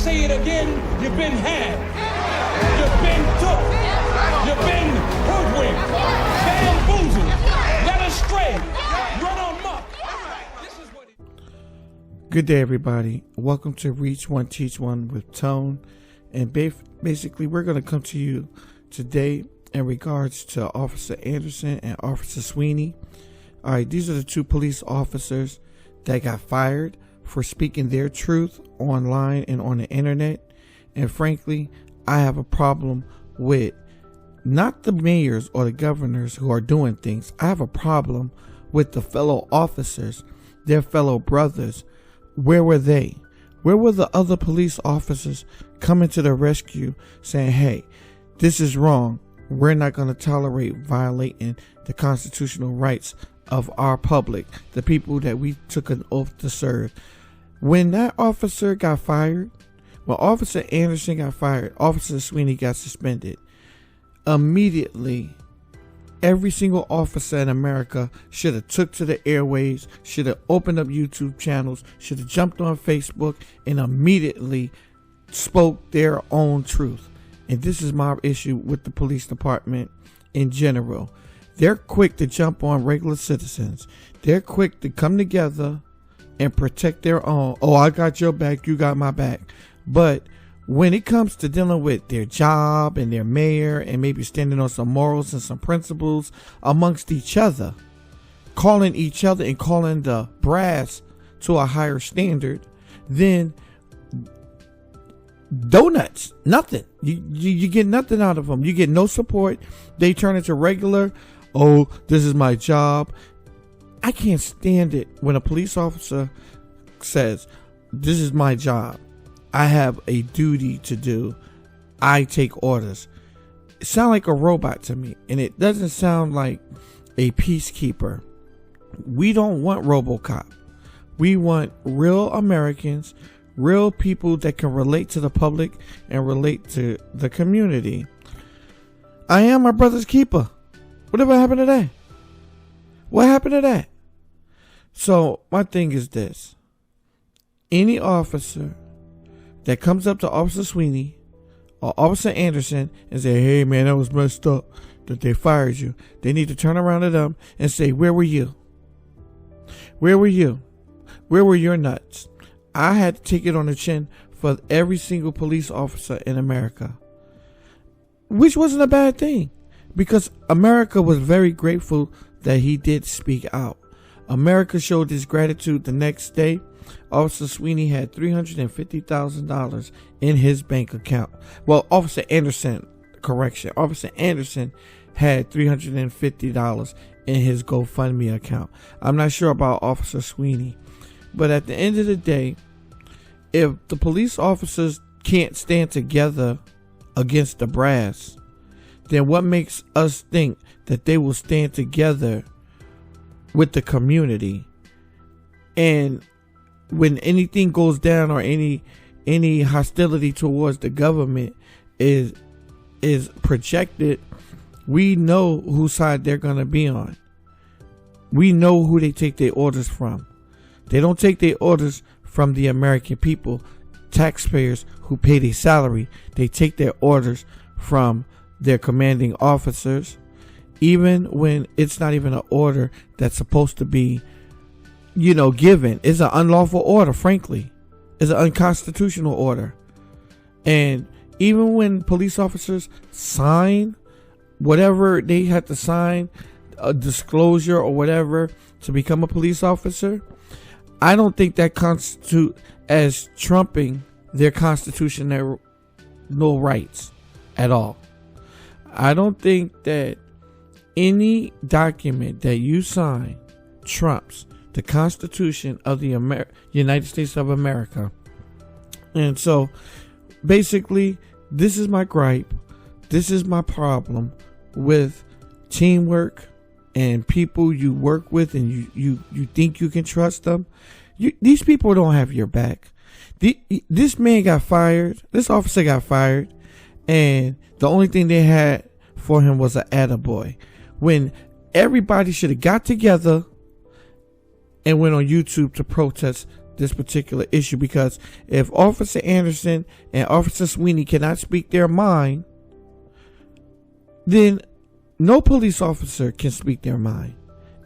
say it again, you've been had. You've been took. You've been hoodwinked, bamboozled, led astray, run amok. Good day, everybody. Welcome to Reach One, Teach One with Tone. And basically, we're going to come to you today in regards to Officer Anderson and Officer Sweeney. All right, these are the two police officers that got fired for speaking their truth online and on the internet. And frankly, I have a problem with not the mayors or the governors who are doing things. I have a problem with the fellow officers, their fellow brothers. Where were they? Where were the other police officers coming to the rescue saying, hey, this is wrong. We're not going to tolerate violating the constitutional rights of our public, the people that we took an oath to serve. When that officer got fired, when Officer Anderson got fired, Officer Sweeney got suspended. Immediately, every single officer in America should have took to the airwaves, should have opened up YouTube channels, should have jumped on Facebook and immediately spoke their own truth. And this is my issue with the police department in general. They're quick to jump on regular citizens. They're quick to come together and protect their own. Oh, I got your back, you got my back. But when it comes to dealing with their job and their mayor and maybe standing on some morals and some principles amongst each other, calling each other and calling the brass to a higher standard, then donuts, nothing. You get nothing out of them. You get no support. They turn into regular, oh, this is my job. I can't stand it when a police officer says, this is my job. I have a duty to do. I take orders. It sounds like a robot to me, and it doesn't sound like a peacekeeper. We don't want RoboCop. We want real Americans, real people that can relate to the public and relate to the community. I am my brother's keeper. Whatever happened to that? What happened to that? So my thing is this. Any officer that comes up to Officer Sweeney or Officer Anderson and say, hey man, that was messed up that they fired you, they need to turn around to them and say, where were you? Where were you? Where were your nuts? I had to take it on the chin for every single police officer in America, which wasn't a bad thing because America was very grateful that he did speak out. America showed his gratitude the next day. Officer Sweeney had $350,000 in his bank account. Well, Officer Anderson had $350 in his GoFundMe account. I'm not sure about Officer Sweeney. But at the end of the day, if the police officers can't stand together against the brass, then what makes us think that they will stand together with the community? And when anything goes down or any hostility towards the government is projected, we know whose side they're going to be on. We know who they take their orders from. They don't take their orders from the American people, taxpayers who pay their salary. They take their orders from their commanding officers, even when it's not even an order that's supposed to be, given. It's an unlawful order, frankly. It's an unconstitutional order. And even when police officers sign whatever they had to sign, a disclosure or whatever to become a police officer, I don't think that constitutes as trumping their constitutional rights at all. I don't think that any document that you sign trumps the Constitution of the United States of America. And so basically, this is my gripe. This is my problem with teamwork and people you work with and you think you can trust them. These people don't have your back. This man got fired. This officer got fired. And the only thing they had for him was an attaboy. When everybody should have got together and went on YouTube to protest this particular issue, because if Officer Anderson and Officer Sweeney cannot speak their mind, then no police officer can speak their mind.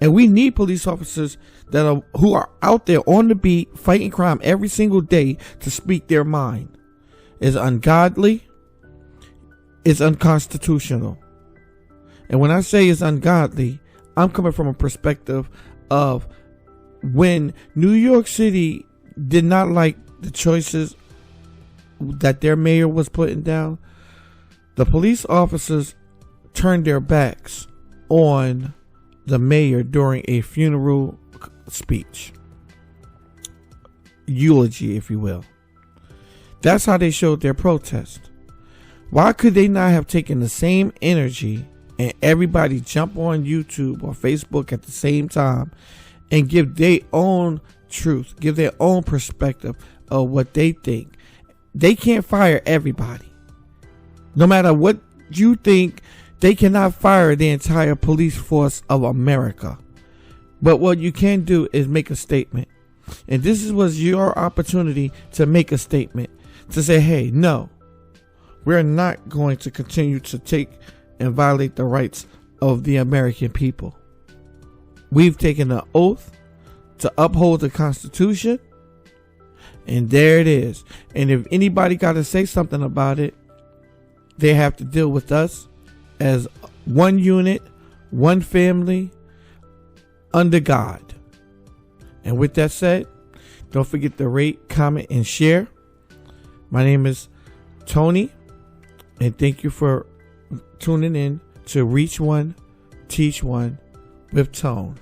And we need police officers who are out there on the beat fighting crime every single day to speak their mind. It's ungodly. It's unconstitutional. And when I say it's ungodly, I'm coming from a perspective of when New York City did not like the choices that their mayor was putting down, the police officers turned their backs on the mayor during a funeral speech, eulogy, if you will. That's how they showed their protest. Why could they not have taken the same energy and everybody jump on YouTube or Facebook at the same time and give their own truth, give their own perspective of what they think? They can't fire everybody. No matter what you think, they cannot fire the entire police force of America. But what you can do is make a statement. And this was your opportunity to make a statement. To say, hey, no, we're not going to continue to take and violate the rights of the American people. We've taken an oath to uphold the Constitution. And there it is. And if anybody got to say something about it, they have to deal with us as one unit, one family, under God. And with that said, don't forget to rate, comment, and share. My name is Tony, and thank you for tuning in to Reach One, Teach One with Tone.